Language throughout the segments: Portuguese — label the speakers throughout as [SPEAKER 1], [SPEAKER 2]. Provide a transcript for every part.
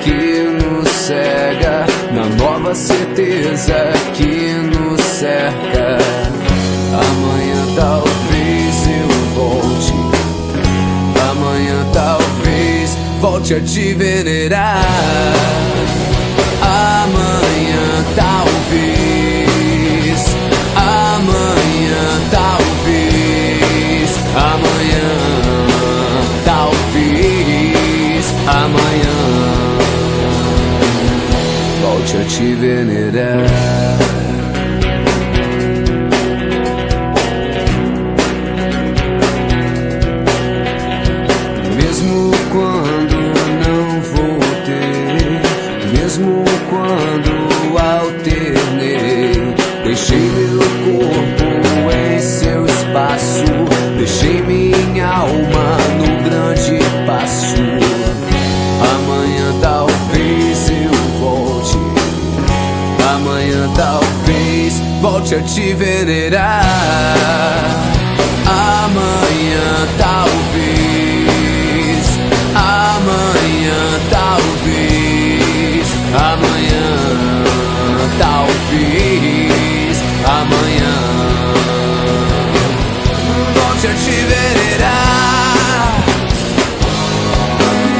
[SPEAKER 1] que nos cega, na nova certeza que nos cerca. Amanhã talvez eu volte, amanhã talvez volte a te venerar. Amanhã talvez, amanhã talvez, amanhã talvez, amanhã volte a te venerar. Mesmo quando não vou ter, mesmo quando alternei, deixei meu corpo em seu espaço, deixei minha alma no grande passo. Amanhã talvez eu volte, amanhã talvez volte a te venerar. Amanhã talvez, amanhã talvez, amanhã talvez, amanhã volte a te venerar.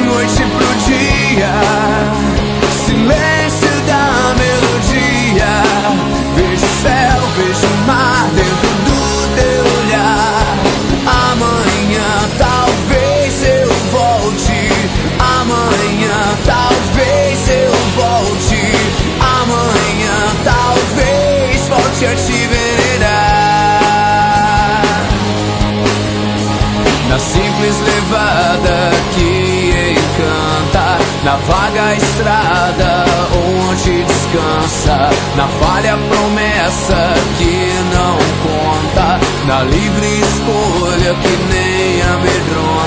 [SPEAKER 1] Noite pro dia, silêncio da melodia. Vejo o céu, vejo o mar dentro do teu olhar. Amanhã talvez eu volte, amanhã talvez eu volte, amanhã talvez volte a te venerar. Na simples levada que encanta, na vaga estrada onde descansa, na falha promessa que não conta, na livre escolha que nem amedronta.